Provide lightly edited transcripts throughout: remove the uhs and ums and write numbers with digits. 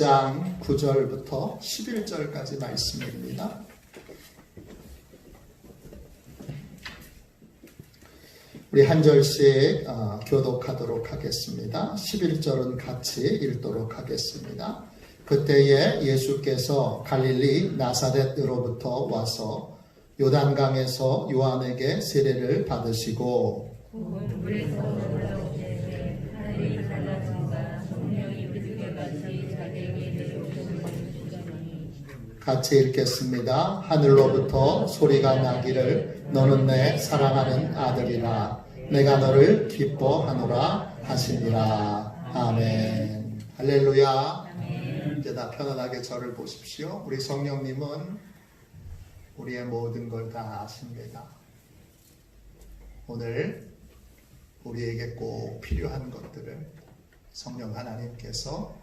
장 9절부터 11절까지 말씀입니다. 우리 한 절씩 교독하도록 하겠습니다. 11절은 같이 읽도록 하겠습니다. 그때에 예수께서 갈릴리 나사렛으로부터 와서 요단강에서 요한에게 세례를 받으시고 같이 읽겠습니다. 하늘로부터 소리가 나기를 너는 내 사랑하는 아들이라 내가 너를 기뻐하노라 하시니라. 아멘. 할렐루야. 아멘. 이제 다 편안하게 저를 보십시오. 우리 성령님은 우리의 모든 걸 다 아십니다. 오늘 우리에게 꼭 필요한 것들을 성령 하나님께서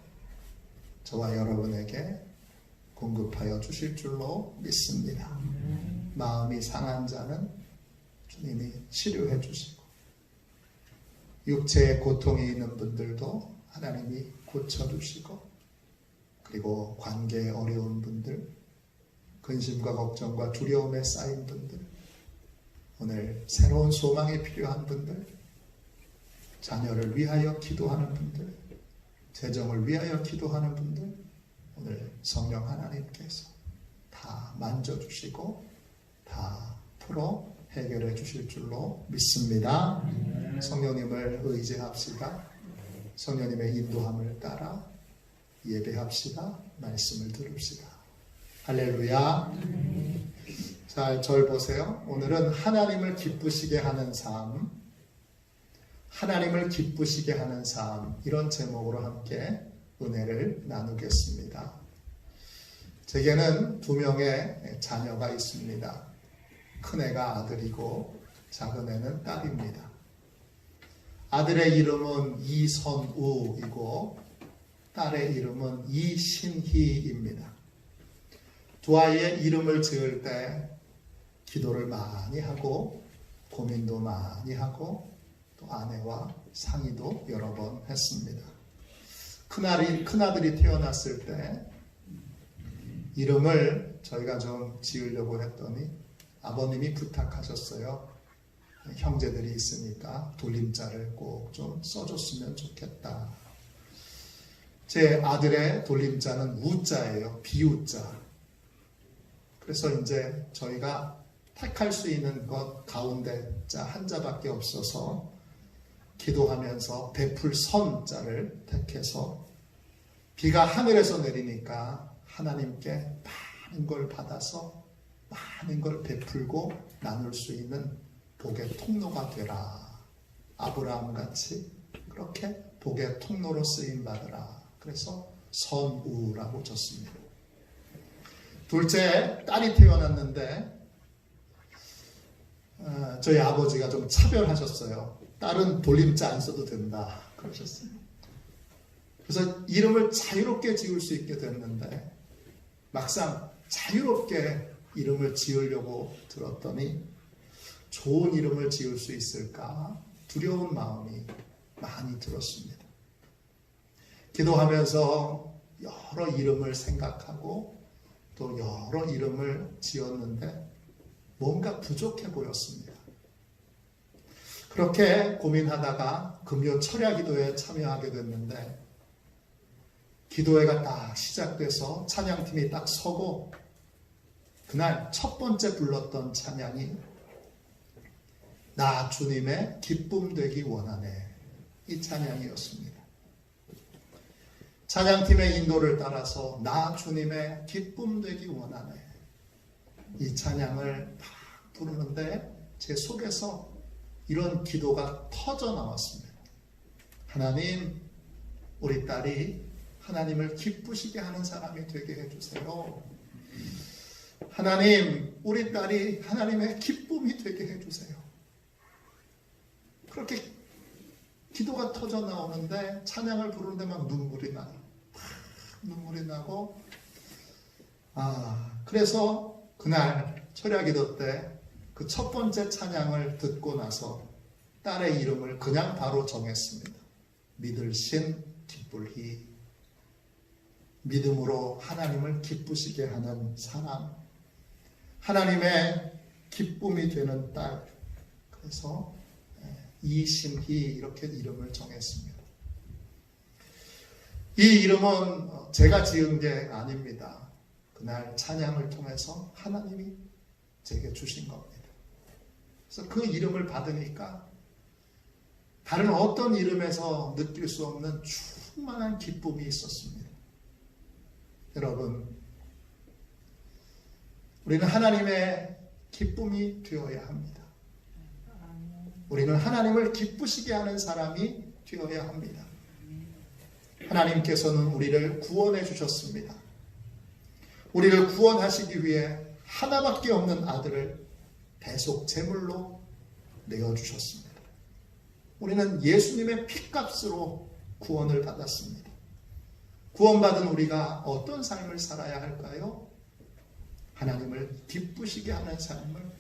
저와 여러분에게 공급하여 주실 줄로 믿습니다. 마음이 상한 자는 주님이 치료해 주시고 육체에 고통이 있는 분들도 하나님이 고쳐주시고 그리고 관계에 어려운 분들, 근심과 걱정과 두려움에 쌓인 분들, 오늘 새로운 소망이 필요한 분들, 자녀를 위하여 기도하는 분들, 재정을 위하여 기도하는 분들, 오늘 성령 하나님께서 다 만져주시고 다 풀어 해결해 주실 줄로 믿습니다. 성령님을 의지합시다. 성령님의 인도함을 따라 예배합시다. 말씀을 들읍시다. 할렐루야. 자, 절 보세요. 오늘은 하나님을 기쁘시게 하는 삶, 하나님을 기쁘시게 하는 삶, 이런 제목으로 함께 은혜를 나누겠습니다. 제게는 2명의 자녀가 있습니다. 큰애가 아들이고 작은애는 딸입니다. 아들의 이름은 이선우이고 딸의 이름은 이신희입니다. 두 아이의 이름을 지을 때 기도를 많이 하고 고민도 많이 하고 또 아내와 상의도 여러 번 했습니다. 큰아들이 태어났을 때 이름을 저희가 좀 지으려고 했더니 아버님이 부탁하셨어요. 형제들이 있으니까 돌림자를 꼭 좀 써줬으면 좋겠다. 제 아들의 돌림자는 우자예요. 비우자. 그래서 이제 저희가 택할 수 있는 것 가운데 자 한자밖에 없어서 기도하면서 베풀 선자를 택해서 비가 하늘에서 내리니까 하나님께 많은 걸 받아서 많은 걸 베풀고 나눌 수 있는 복의 통로가 되라. 아브라함같이 그렇게 복의 통로로 쓰임 받으라. 그래서 선우라고 졌습니다. 둘째 딸이 태어났는데 저희 아버지가 좀 차별하셨어요. 딸은 돌림자 안 써도 된다 그러셨어요. 그래서 이름을 자유롭게 지을 수 있게 됐는데 막상 자유롭게 이름을 지으려고 들었더니 좋은 이름을 지을 수 있을까 두려운 마음이 많이 들었습니다. 기도하면서 여러 이름을 생각하고 또 여러 이름을 지었는데 뭔가 부족해 보였습니다. 그렇게 고민하다가 금요 철야 기도에 참여하게 됐는데 기도회가 딱 시작돼서 찬양팀이 딱 서고 그날 첫 번째 불렀던 찬양이 나 주님의 기쁨 되기 원하네, 이 찬양이었습니다. 찬양팀의 인도를 따라서 나 주님의 기쁨 되기 원하네, 이 찬양을 딱 부르는데 제 속에서 이런 기도가 터져 나왔습니다. 하나님, 우리 딸이 하나님을 기쁘시게 하는 사람이 되게 해주세요. 하나님, 우리 딸이 하나님의 기쁨이 되게 해주세요. 그렇게 기도가 터져 나오는데 찬양을 부르는데 막 눈물이 나요. 눈물이 나고 그래서 그날 철야기도 때 그 첫 번째 찬양을 듣고 나서 딸의 이름을 그냥 바로 정했습니다. 믿을 신 기쁠히. 믿음으로 하나님을 기쁘시게 하는 사람, 하나님의 기쁨이 되는 딸. 그래서 이심희 이렇게 이름을 정했습니다. 이 이름은 제가 지은 게 아닙니다. 그날 찬양을 통해서 하나님이 제게 주신 겁니다. 그래서 그 이름을 받으니까 다른 어떤 이름에서 느낄 수 없는 충만한 기쁨이 있었습니다. 여러분, 우리는 하나님의 기쁨이 되어야 합니다. 우리는 하나님을 기쁘시게 하는 사람이 되어야 합니다. 하나님께서는 우리를 구원해 주셨습니다. 우리를 구원하시기 위해 하나밖에 없는 아들을 대속 제물로 내어주셨습니다. 우리는 예수님의 피값으로 구원을 받았습니다. 구원받은 우리가 어떤 삶을 살아야 할까요? 하나님을 기쁘시게 하는 삶을,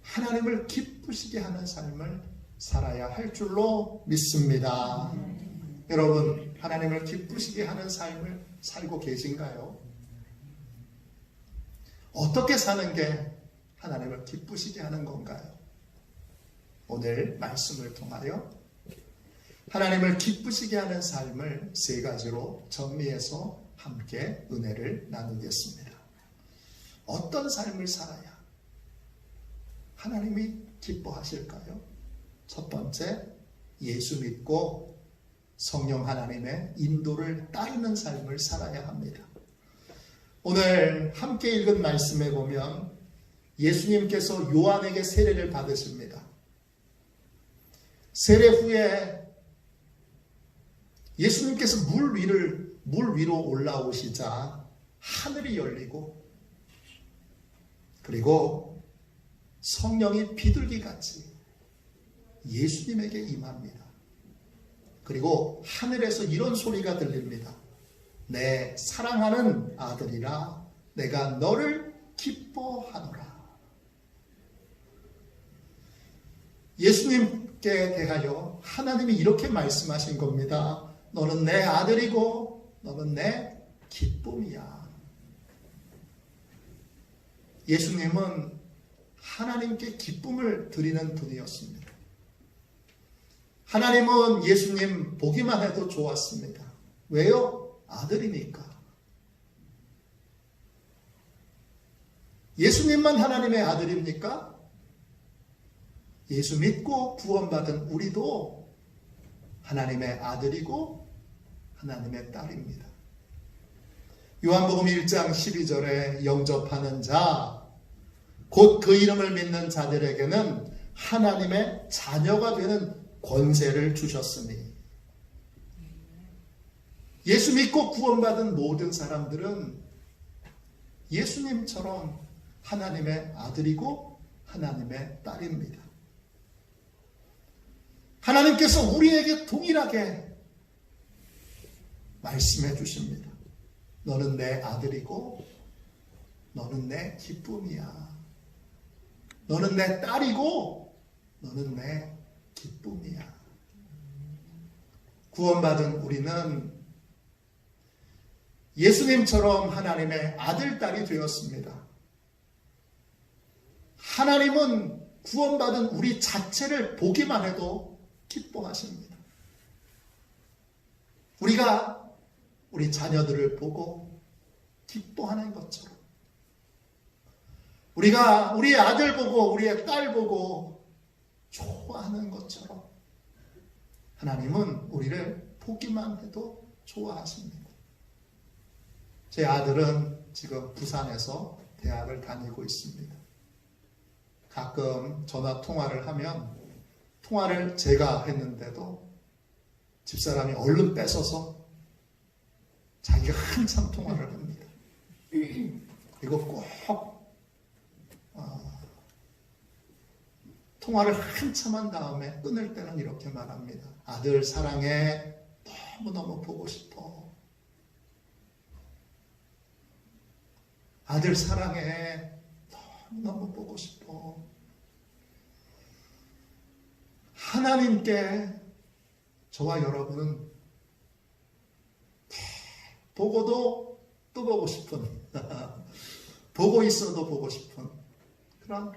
하나님을 기쁘시게 하는 삶을 살아야 할 줄로 믿습니다. 여러분, 하나님을 기쁘시게 하는 삶을 살고 계신가요? 어떻게 사는 게 하나님을 기쁘시게 하는 건가요? 오늘 말씀을 통하여 하나님을 기쁘시게 하는 삶을 세 가지로 정리해서 함께 은혜를 나누겠습니다. 어떤 삶을 살아야 하나님이 기뻐하실까요? 첫 번째, 예수 믿고 성령 하나님의 인도를 따르는 삶을 살아야 합니다. 오늘 함께 읽은 말씀에 보면 예수님께서 요한에게 세례를 받으십니다. 세례 후에 예수님께서 물 위로 올라오시자 하늘이 열리고, 그리고 성령이 비둘기같이 예수님에게 임합니다. 그리고 하늘에서 이런 소리가 들립니다. 내 사랑하는 아들이라, 내가 너를 기뻐하노라. 예수님께 대하여 하나님이 이렇게 말씀하신 겁니다. 너는 내 아들이고 너는 내 기쁨이야. 예수님은 하나님께 기쁨을 드리는 분이었습니다. 하나님은 예수님 보기만 해도 좋았습니다. 왜요? 아들이니까. 예수님만 하나님의 아들입니까? 예수 믿고 구원받은 우리도 하나님의 아들이고 하나님의 딸입니다. 요한복음 1장 12절에 영접하는 자, 곧 그 이름을 믿는 자들에게는 하나님의 자녀가 되는 권세를 주셨으니, 예수 믿고 구원받은 모든 사람들은 예수님처럼 하나님의 아들이고 하나님의 딸입니다. 하나님께서 우리에게 동일하게 말씀해 주십니다. 너는 내 아들이고 너는 내 기쁨이야. 너는 내 딸이고 너는 내 기쁨이야. 구원받은 우리는 예수님처럼 하나님의 아들, 딸이 되었습니다. 하나님은 구원받은 우리 자체를 보기만 해도 기뻐하십니다. 우리가 우리 자녀들을 보고 기뻐하는 것처럼, 우리가 우리의 아들 보고 우리의 딸 보고 좋아하는 것처럼 하나님은 우리를 보기만 해도 좋아하십니다. 제 아들은 지금 부산에서 대학을 다니고 있습니다. 가끔 전화 통화를 하면, 통화를 제가 했는데도 집사람이 얼른 뺏어서 자기가 한참 통화를 합니다. 그리고 꼭 통화를 한참 한 다음에 끊을 때는 이렇게 말합니다. 아들 사랑해, 너무너무 보고 싶어. 아들 사랑해, 너무너무 보고 싶어. 하나님께 저와 여러분은 보고도 또 보고 싶은 보고 있어도 보고 싶은 그런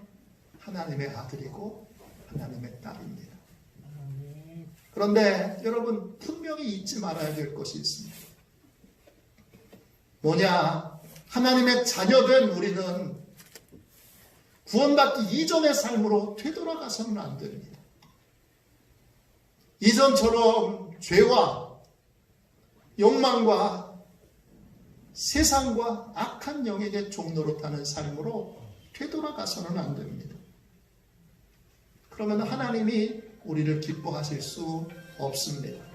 하나님의 아들이고 하나님의 딸입니다. 그런데 여러분 분명히 잊지 말아야 될 것이 있습니다. 뭐냐? 하나님의 자녀된 우리는 구원받기 이전의 삶으로 되돌아가서는 안 됩니다. 이전처럼 죄와 욕망과 세상과 악한 영에게 종노릇하는 삶으로 되돌아가서는 안 됩니다. 그러면 하나님이 우리를 기뻐하실 수 없습니다.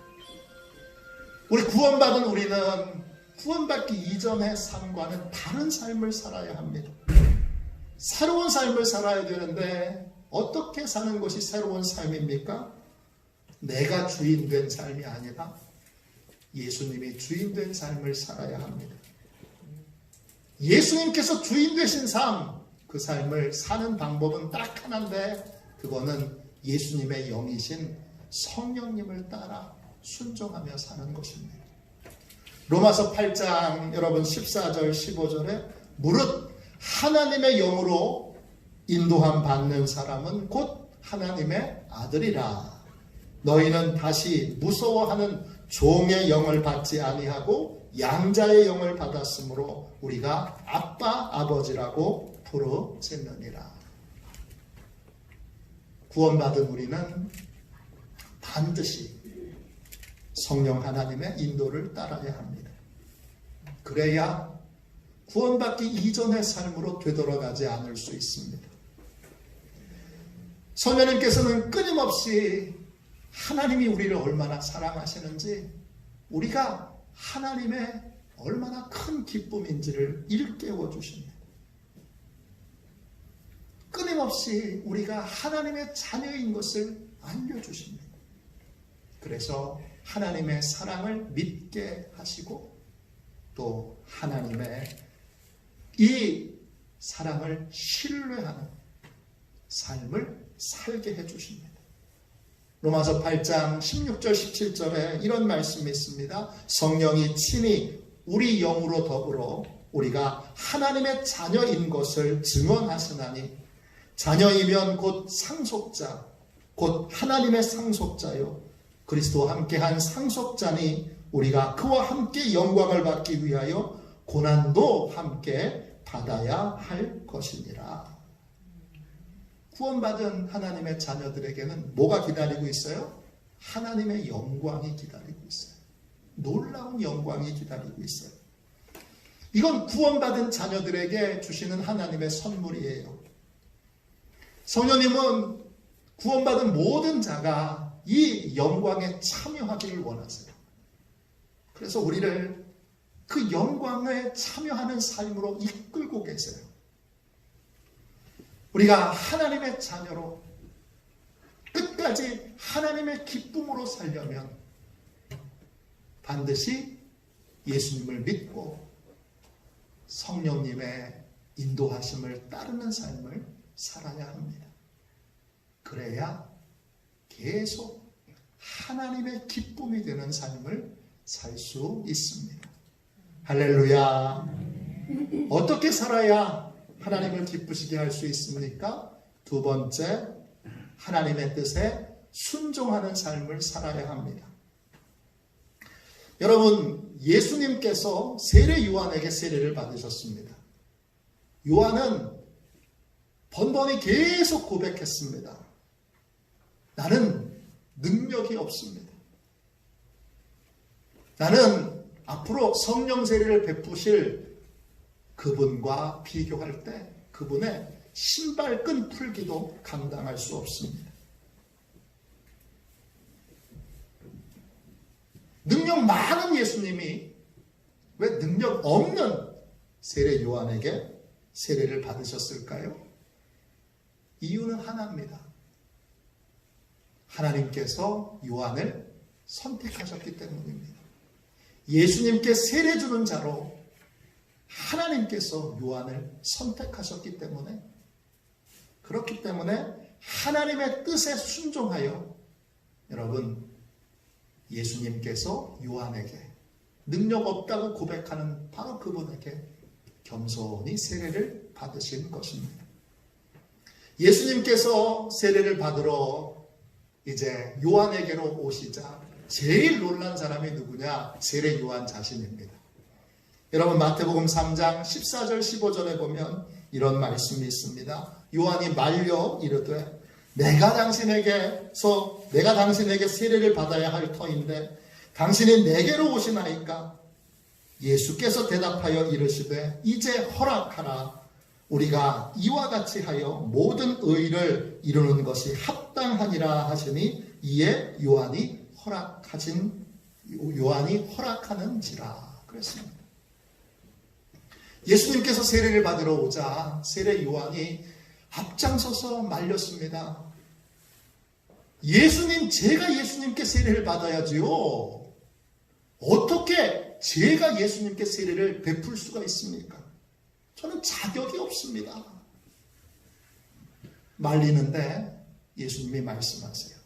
우리 구원받은 우리는 구원받기 이전의 삶과는 다른 삶을 살아야 합니다. 새로운 삶을 살아야 되는데 어떻게 사는 것이 새로운 삶입니까? 내가 주인 된 삶이 아니라 예수님이 주인 된 삶을 살아야 합니다. 예수님께서 주인 되신 삶, 그 삶을 사는 방법은 딱 하나인데 그거는 예수님의 영이신 성령님을 따라 순종하며 사는 것입니다. 로마서 8장 여러분 14절 15절에 무릇 하나님의 영으로 인도함 받는 사람은 곧 하나님의 아들이라. 너희는 다시 무서워하는 종의 영을 받지 아니하고 양자의 영을 받았으므로 우리가 아빠 아버지라고 부르짖느니라. 구원받은 우리는 반드시 성령 하나님의 인도를 따라야 합니다. 그래야 구원받기 이전의 삶으로 되돌아가지 않을 수 있습니다. 성령님께서는 끊임없이 하나님이 우리를 얼마나 사랑하시는지, 우리가 하나님의 얼마나 큰 기쁨인지를 일깨워 주십니다. 끊임없이 우리가 하나님의 자녀인 것을 알려주십니다. 그래서 하나님의 사랑을 믿게 하시고 또 하나님의 이 사랑을 신뢰하는 삶을 살게 해주십니다. 로마서 8장 16절 17절에 이런 말씀이 있습니다. 성령이 친히 우리 영으로 더불어 우리가 하나님의 자녀인 것을 증언하시나니 자녀이면 곧 상속자, 곧 하나님의 상속자요 그리스도와 함께한 상속자니 우리가 그와 함께 영광을 받기 위하여 고난도 함께 받아야 할 것이니라. 구원받은 하나님의 자녀들에게는 뭐가 기다리고 있어요? 하나님의 영광이 기다리고 있어요. 놀라운 영광이 기다리고 있어요. 이건 구원받은 자녀들에게 주시는 하나님의 선물이에요. 성령님은 구원받은 모든 자가 이 영광에 참여하기를 원하세요. 그래서 우리를 그 영광에 참여하는 삶으로 이끌고 계세요. 우리가 하나님의 자녀로 끝까지 하나님의 기쁨으로 살려면 반드시 예수님을 믿고 성령님의 인도하심을 따르는 삶을 살아야 합니다. 그래야 계속 하나님의 기쁨이 되는 삶을 살 수 있습니다. 할렐루야. 어떻게 살아야 하나님을 기쁘시게 할 수 있습니까? 두 번째, 하나님의 뜻에 순종하는 삶을 살아야 합니다. 여러분, 예수님께서 세례 요한에게 세례를 받으셨습니다. 요한은 번번이 계속 고백했습니다. 나는 능력이 없습니다. 나는 앞으로 성령 세례를 베푸실 그분과 비교할 때 그분의 신발끈 풀기도 감당할 수 없습니다. 능력 많은 예수님이 왜 능력 없는 세례 요한에게 세례를 받으셨을까요? 이유는 하나입니다. 하나님께서 요한을 선택하셨기 때문입니다. 예수님께 세례 주는 자로 하나님께서 요한을 선택하셨기 때문에, 그렇기 때문에 하나님의 뜻에 순종하여 여러분 예수님께서 요한에게 능력 없다고 고백하는 바로 그분에게 겸손히 세례를 받으신 것입니다. 예수님께서 세례를 받으러 이제 요한에게로 오시자 제일 놀란 사람이 누구냐? 세례 요한 자신입니다. 여러분 마태복음 3장 14절 15절에 보면 이런 말씀이 있습니다. 요한이 말려 이르되 내가 당신에게 세례를 받아야 할 터인데 당신이 내게로 오시나이까? 예수께서 대답하여 이르시되 이제 허락하라. 우리가 이와 같이 하여 모든 의를 이루는 것이 합당하니라 하시니 이에 요한이 허락하는지라 그랬습니다. 예수님께서 세례를 받으러 오자 세례 요한이 앞장서서 말렸습니다. 제가 예수님께 세례를 받아야지요. 어떻게 제가 예수님께 세례를 베풀 수가 있습니까? 저는 자격이 없습니다. 말리는데 예수님이 말씀하세요.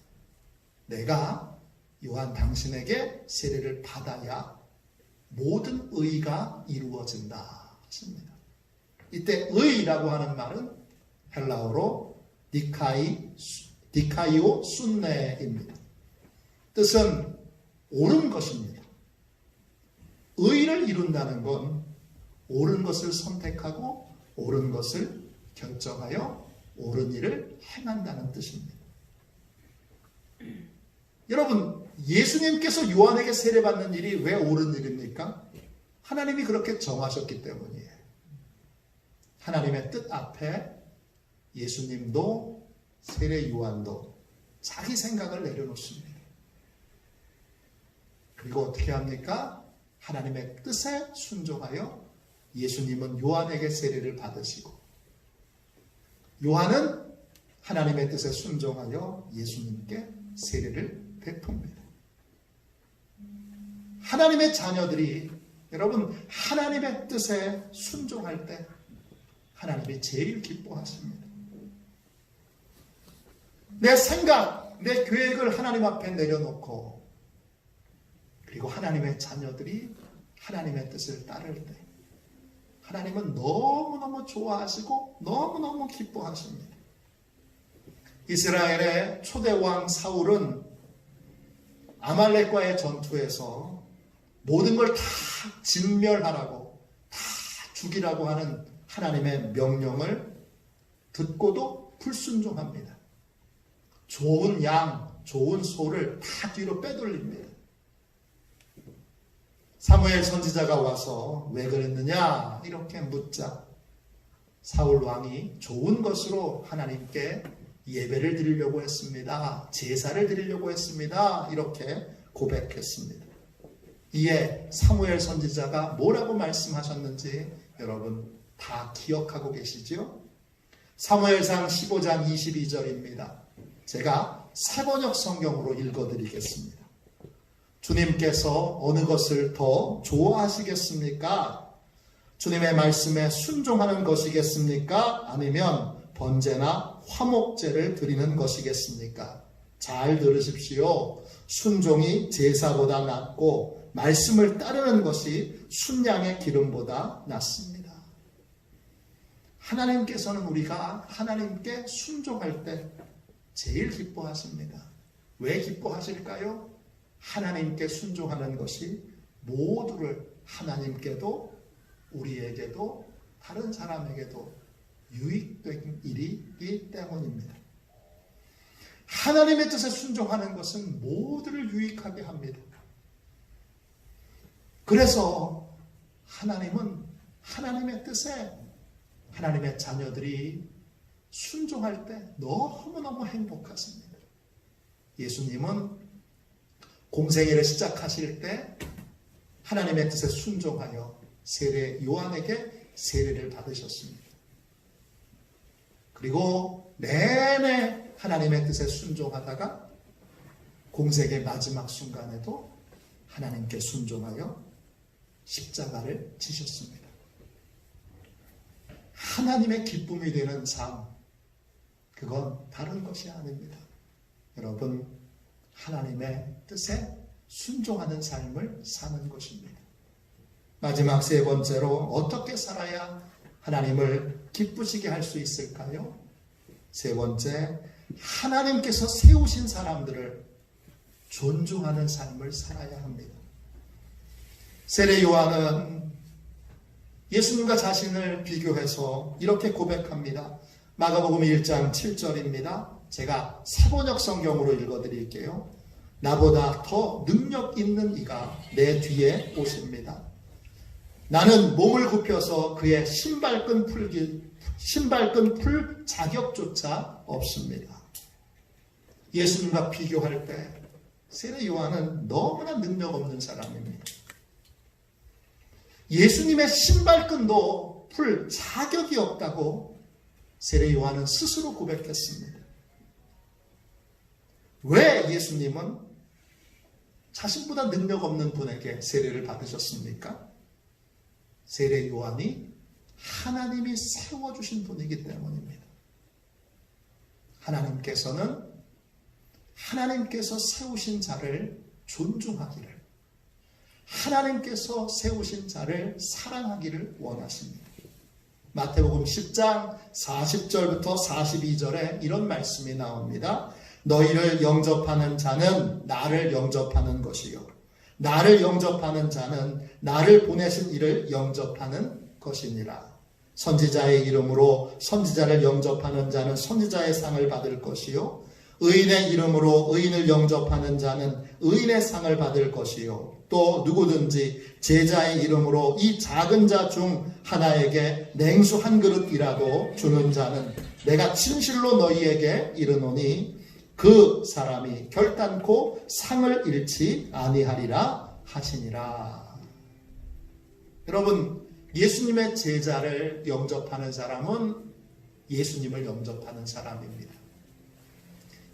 내가 요한 당신에게 세례를 받아야 모든 의가 이루어진다 하십니다. 이때 의라고 하는 말은 헬라어로 디카이오 순네입니다. 뜻은 옳은 것입니다. 의를 이룬다는 건 옳은 것을 선택하고 옳은 것을 결정하여 옳은 일을 행한다는 뜻입니다. 여러분, 예수님께서 요한에게 세례받는 일이 왜 옳은 일입니까? 하나님이 그렇게 정하셨기 때문이에요. 하나님의 뜻 앞에 예수님도 세례 요한도 자기 생각을 내려놓습니다. 그리고 어떻게 합니까? 하나님의 뜻에 순종하여 예수님은 요한에게 세례를 받으시고 요한은 하나님의 뜻에 순종하여 예수님께 세례를 베풉니다. 하나님의 자녀들이 여러분 하나님의 뜻에 순종할 때 하나님이 제일 기뻐하십니다. 내 생각, 내 계획을 하나님 앞에 내려놓고 그리고 하나님의 자녀들이 하나님의 뜻을 따를 때 하나님은 너무너무 좋아하시고 너무너무 기뻐하십니다. 이스라엘의 초대왕 사울은 아말렉과의 전투에서 모든 걸 다 진멸하라고 다 죽이라고 하는 하나님의 명령을 듣고도 불순종합니다. 좋은 양, 좋은 소를 다 뒤로 빼돌립니다. 사무엘 선지자가 와서 왜 그랬느냐 이렇게 묻자 사울 왕이 좋은 것으로 하나님께 예배를 드리려고 했습니다. 제사를 드리려고 했습니다. 이렇게 고백했습니다. 이에 사무엘 선지자가 뭐라고 말씀하셨는지 여러분 다 기억하고 계시죠? 사무엘상 15장 22절입니다. 제가 새번역 성경으로 읽어드리겠습니다. 주님께서 어느 것을 더 좋아하시겠습니까? 주님의 말씀에 순종하는 것이겠습니까? 아니면 번제나 화목제를 드리는 것이겠습니까? 잘 들으십시오. 순종이 제사보다 낫고 말씀을 따르는 것이 순양의 기름보다 낫습니다. 하나님께서는 우리가 하나님께 순종할 때 제일 기뻐하십니다. 왜 기뻐하실까요? 하나님께 순종하는 것이 모두를 하나님께도 우리에게도 다른 사람에게도 유익된 일이기 때문입니다. 하나님의 뜻에 순종하는 것은 모두를 유익하게 합니다. 그래서 하나님은 하나님의 뜻에 하나님의 자녀들이 순종할 때 너무너무 행복하십니다. 예수님은 공생애를 시작하실 때 하나님의 뜻에 순종하여 세례 요한에게 세례를 받으셨습니다. 그리고 내내 하나님의 뜻에 순종하다가 공생의 마지막 순간에도 하나님께 순종하여 십자가를 지셨습니다. 하나님의 기쁨이 되는 삶, 그건 다른 것이 아닙니다. 여러분, 하나님의 뜻에 순종하는 삶을 사는 것입니다. 마지막 세 번째로 어떻게 살아야 하나님을 기쁘시게 할 수 있을까요? 세 번째, 하나님께서 세우신 사람들을 존중하는 삶을 살아야 합니다. 세례 요한은 예수님과 자신을 비교해서 이렇게 고백합니다. 마가복음 1장 7절입니다. 제가 사번역 성경으로 읽어드릴게요. 나보다 더 능력 있는 이가 내 뒤에 오십니다. 나는 몸을 굽혀서 그의 신발끈 풀 자격조차 없습니다. 예수님과 비교할 때 세례 요한은 너무나 능력 없는 사람입니다. 예수님의 신발끈도 풀 자격이 없다고 세례 요한은 스스로 고백했습니다. 왜 예수님은 자신보다 능력 없는 분에게 세례를 받으셨습니까? 세례 요한이 하나님이 세워주신 분이기 때문입니다. 하나님께서 세우신 자를 존중하기를, 하나님께서 세우신 자를 사랑하기를 원하십니다. 마태복음 10장 40절부터 42절에 이런 말씀이 나옵니다. 너희를 영접하는 자는 나를 영접하는 것이요, 나를 영접하는 자는 나를 보내신 이를 영접하는 것이니라. 선지자의 이름으로 선지자를 영접하는 자는 선지자의 상을 받을 것이요, 의인의 이름으로 의인을 영접하는 자는 의인의 상을 받을 것이요, 또 누구든지 제자의 이름으로 이 작은 자 중 하나에게 냉수 한 그릇이라도 주는 자는 내가 진실로 너희에게 이르노니 그 사람이 결단코 상을 잃지 아니하리라 하시니라. 여러분, 예수님의 제자를 영접하는 사람은 예수님을 영접하는 사람입니다.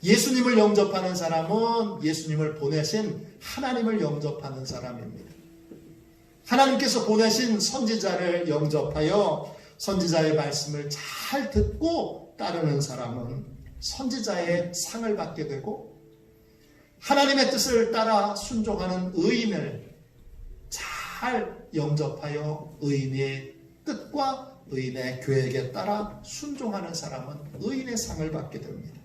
예수님을 영접하는 사람은 예수님을 보내신 하나님을 영접하는 사람입니다. 하나님께서 보내신 선지자를 영접하여 선지자의 말씀을 잘 듣고 따르는 사람은 선지자의 상을 받게 되고, 하나님의 뜻을 따라 순종하는 의인을 잘 영접하여 의인의 뜻과 의인의 계획에 따라 순종하는 사람은 의인의 상을 받게 됩니다.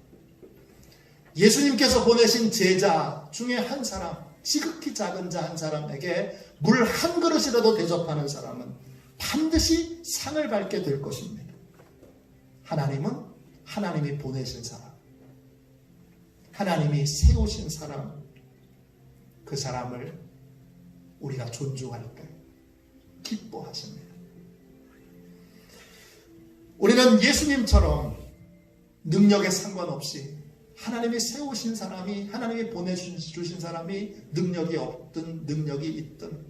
예수님께서 보내신 제자 중에 한 사람, 지극히 작은 자 한 사람에게 물 한 그릇이라도 대접하는 사람은 반드시 상을 받게 될 것입니다. 하나님은 하나님이 보내신 사람, 하나님이 세우신 사람, 그 사람을 우리가 존중할 때 기뻐하십니다. 우리는 예수님처럼 능력에 상관없이 하나님이 세우신 사람이, 하나님이 보내주신 사람이 능력이 없든 능력이 있든,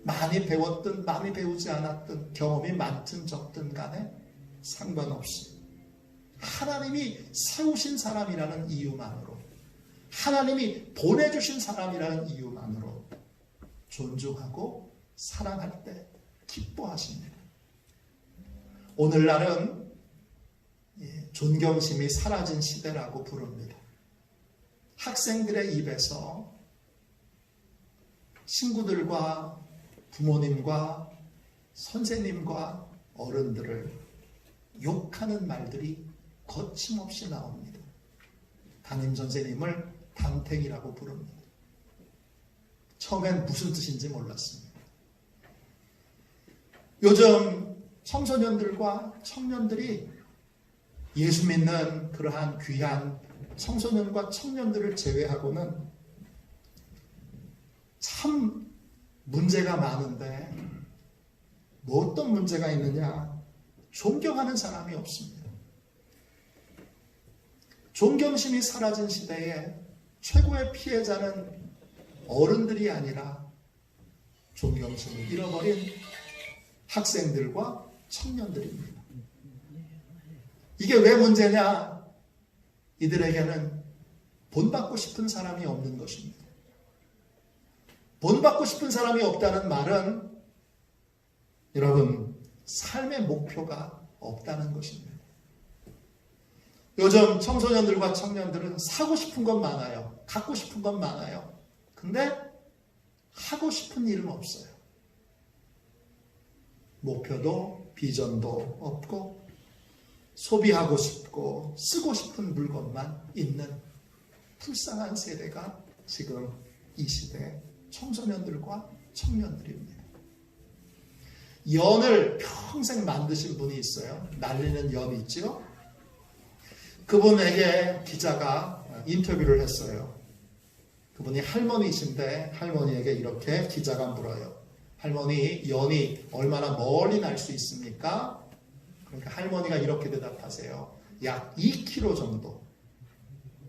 많이 배웠든 많이 배우지 않았든, 경험이 많든 적든 간에 상관없이 하나님이 세우신 사람이라는 이유만으로, 하나님이 보내주신 사람이라는 이유만으로 존중하고 사랑할 때 기뻐하십니다. 오늘날은 존경심이 사라진 시대라고 부릅니다. 학생들의 입에서 친구들과 부모님과 선생님과 어른들을 욕하는 말들이 거침없이 나옵니다. 담임선생님을 담탱이라고 부릅니다. 처음엔 무슨 뜻인지 몰랐습니다. 요즘 청소년들과 청년들이 예수 믿는 그러한 귀한 청소년과 청년들을 제외하고는 참 문제가 많은데, 뭐 어떤 문제가 있느냐? 존경하는 사람이 없습니다. 존경심이 사라진 시대에 최고의 피해자는 어른들이 아니라 존경심을 잃어버린 학생들과 청년들입니다. 이게 왜 문제냐? 이들에게는 본받고 싶은 사람이 없는 것입니다. 본받고 싶은 사람이 없다는 말은 여러분, 삶의 목표가 없다는 것입니다. 요즘 청소년들과 청년들은 사고 싶은 건 많아요. 갖고 싶은 건 많아요. 근데 하고 싶은 일은 없어요. 목표도 비전도 없고 소비하고 싶고 쓰고 싶은 물건만 있는 불쌍한 세대가 지금 이 시대 청소년들과 청년들입니다. 연을 평생 만드신 분이 있어요. 날리는 연 있죠? 그분에게 기자가 인터뷰를 했어요. 그분이 할머니이신데 할머니에게 이렇게 기자가 물어요. 할머니, 연이 얼마나 멀리 날 수 있습니까? 그러니까 할머니가 이렇게 대답하세요. 약 2km 정도.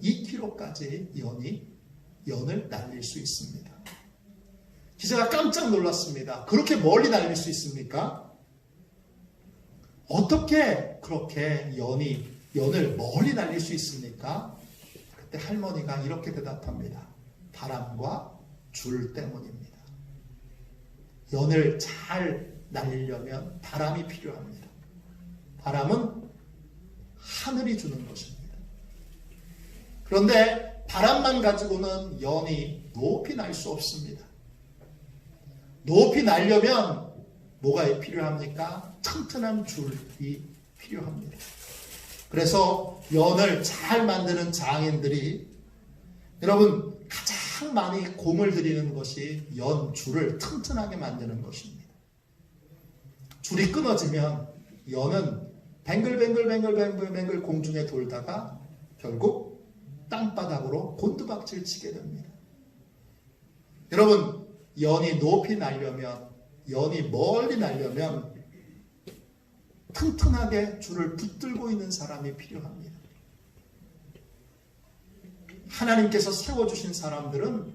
2km까지 연을 날릴 수 있습니다. 기자가 깜짝 놀랐습니다. 그렇게 멀리 날릴 수 있습니까? 어떻게 그렇게 연을 멀리 날릴 수 있습니까? 그때 할머니가 이렇게 대답합니다. 바람과 줄 때문입니다. 연을 잘 날리려면 바람이 필요합니다. 바람은 하늘이 주는 것입니다. 그런데 바람만 가지고는 연이 높이 날 수 없습니다. 높이 날려면 뭐가 필요합니까? 튼튼한 줄이 필요합니다. 그래서 연을 잘 만드는 장인들이 여러분 가장 많이 공을 들이는 것이 연 줄을 튼튼하게 만드는 것입니다. 줄이 끊어지면 연은 뱅글뱅글 공중에 돌다가 결국 땅바닥으로 곤두박질 치게 됩니다. 여러분 연이 높이 날려면 연이 멀리 날려면 튼튼하게 줄을 붙들고 있는 사람이 필요합니다. 하나님께서 세워주신 사람들은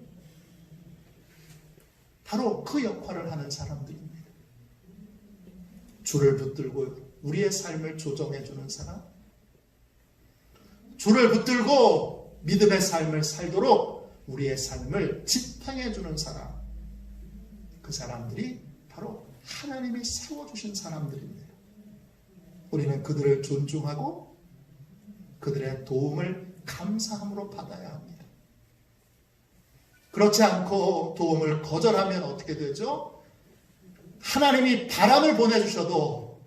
바로 그 역할을 하는 사람들입니다. 줄을 붙들고 우리의 삶을 조정해주는 사람, 줄을 붙들고 믿음의 삶을 살도록 우리의 삶을 지탱해주는 사람, 그 사람들이 바로 하나님이 세워주신 사람들입니다. 우리는 그들을 존중하고 그들의 도움을 감사함으로 받아야 합니다. 그렇지 않고 도움을 거절하면 어떻게 되죠? 하나님이 바람을 보내주셔도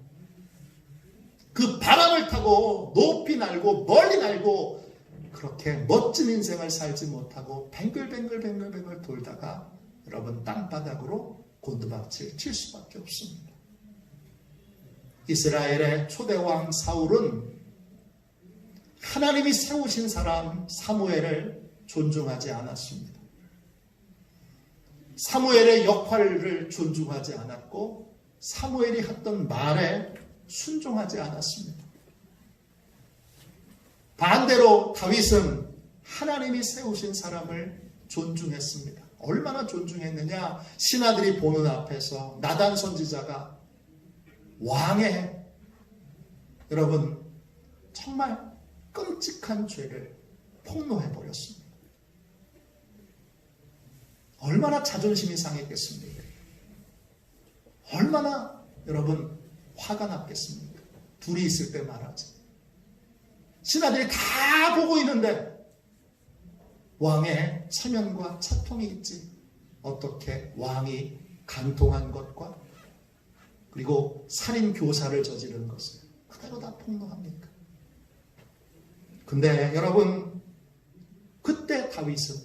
그 바람을 타고 높이 날고 멀리 날고 그렇게 멋진 인생을 살지 못하고 뱅글뱅글 돌다가 여러분 땅바닥으로 곤두박질 칠 수밖에 없습니다. 이스라엘의 초대왕 사울은 하나님이 세우신 사람 사무엘을 존중하지 않았습니다. 사무엘의 역할을 존중하지 않았고 사무엘이 했던 말에 순종하지 않았습니다. 반대로 다윗은 하나님이 세우신 사람을 존중했습니다. 얼마나 존중했느냐? 신하들이 보는 앞에서 나단 선지자가 왕의 여러분 정말 끔찍한 죄를 폭로해버렸습니다. 얼마나 자존심이 상했겠습니까? 얼마나 여러분 화가 났겠습니까? 둘이 있을 때 말하지. 신하들이 다 보고 있는데 왕의 체면과 채통이 있지. 어떻게 왕이 간통한 것과 그리고 살인 교사를 저지른 것을 그대로 다 폭로합니까? 근데 여러분 그때 다윗은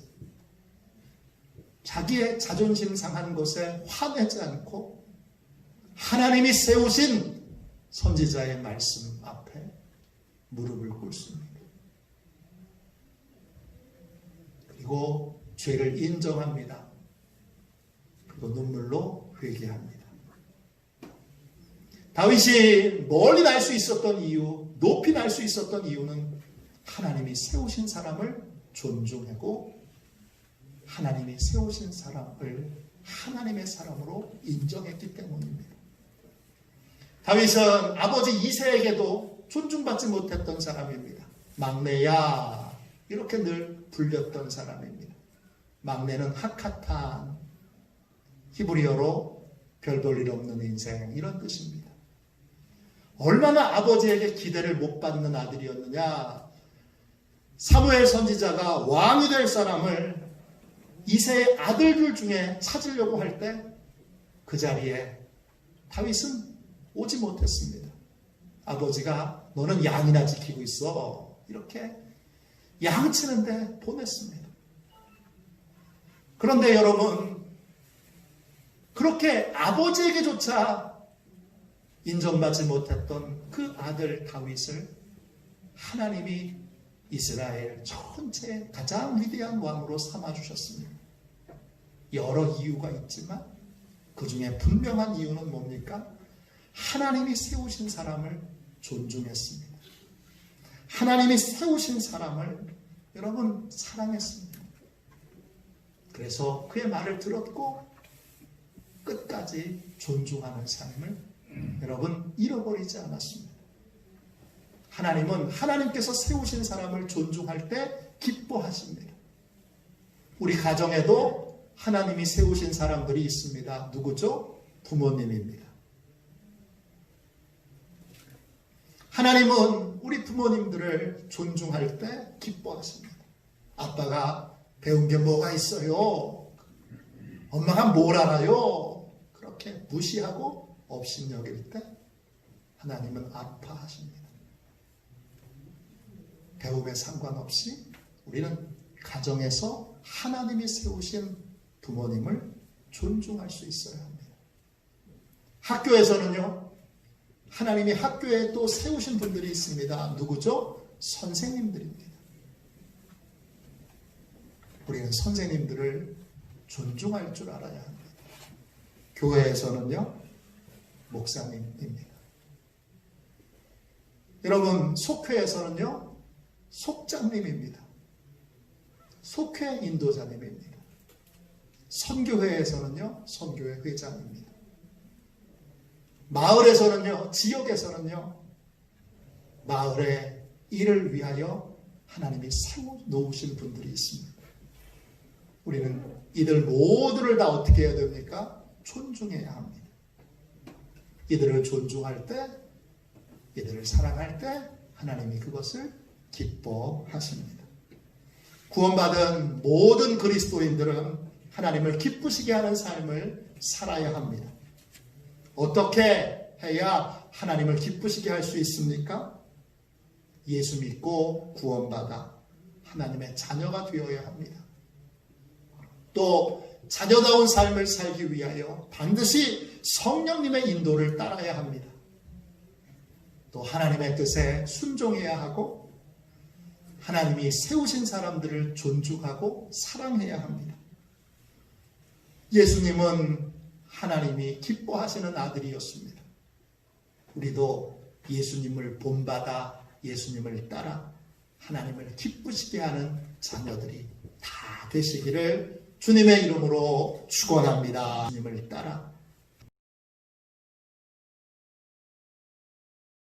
자기의 자존심 상한 것에 화내지 않고 하나님이 세우신 선지자의 말씀 앞에 무릎을 꿇습니다. 그리고 죄를 인정합니다. 그리고 눈물로 회개합니다. 다윗이 멀리 날 수 있었던 이유, 높이 날 수 있었던 이유는 하나님이 세우신 사람을 존중하고 하나님이 세우신 사람을 하나님의 사람으로 인정했기 때문입니다. 다윗은 아버지 이새에게도 존중받지 못했던 사람입니다. 막내야 이렇게 늘 불렸던 사람입니다. 막내는 하카탄, 히브리어로 별 볼 일 없는 인생 이런 뜻입니다. 얼마나 아버지에게 기대를 못 받는 아들이었느냐. 사무엘 선지자가 왕이 될 사람을 이새의 아들들 중에 찾으려고 할 때 그 자리에 다윗은 오지 못했습니다. 아버지가 너는 양이나 지키고 있어. 이렇게 양치는데 보냈습니다. 그런데 여러분, 그렇게 아버지에게조차 인정받지 못했던 그 아들 다윗을 하나님이 이스라엘 전체의 가장 위대한 왕으로 삼아주셨습니다. 여러 이유가 있지만 그 중에 분명한 이유는 뭡니까? 하나님이 세우신 사람을 존중했습니다. 하나님이 세우신 사람을 여러분 사랑했습니다. 그래서 그의 말을 들었고 끝까지 존중하는 삶을 여러분 잃어버리지 않았습니다. 하나님은 하나님께서 세우신 사람을 존중할 때 기뻐하십니다. 우리 가정에도 하나님이 세우신 사람들이 있습니다. 누구죠? 부모님입니다. 하나님은 우리 부모님들을 존중할 때 기뻐하십니다. 아빠가 배운 게 뭐가 있어요? 엄마가 뭘 알아요? 그렇게 무시하고 업신여길 때 하나님은 아파하십니다. 배움에 상관없이 우리는 가정에서 하나님이 세우신 부모님을 존중할 수 있어야 합니다. 학교에서는요, 하나님이 학교에 또 세우신 분들이 있습니다. 누구죠? 선생님들입니다. 우리는 선생님들을 존중할 줄 알아야 합니다. 교회에서는요, 목사님입니다. 여러분, 속회에서는요, 속장님입니다. 속회 인도자님입니다. 선교회에서는요, 선교회 회장입니다. 마을에서는요, 지역에서는요, 마을의 일을 위하여 하나님이 세워놓으신 분들이 있습니다. 우리는 이들 모두를 다 어떻게 해야 됩니까? 존중해야 합니다. 이들을 존중할 때, 이들을 사랑할 때 하나님이 그것을 기뻐하십니다. 구원받은 모든 그리스도인들은 하나님을 기쁘시게 하는 삶을 살아야 합니다. 어떻게 해야 하나님을 기쁘시게 할 수 있습니까? 예수 믿고 구원받아 하나님의 자녀가 되어야 합니다. 또 자녀다운 삶을 살기 위하여 반드시 성령님의 인도를 따라야 합니다. 또 하나님의 뜻에 순종해야 하고 하나님이 세우신 사람들을 존중하고 사랑해야 합니다. 예수님은 하나님이 기뻐하시는 아들이었습니다. 우리도 예수님을 본받아 예수님을 따라 하나님을 기쁘시게 하는 자녀들이 다 되시기를 주님의 이름으로 축원합니다. 주님을 따라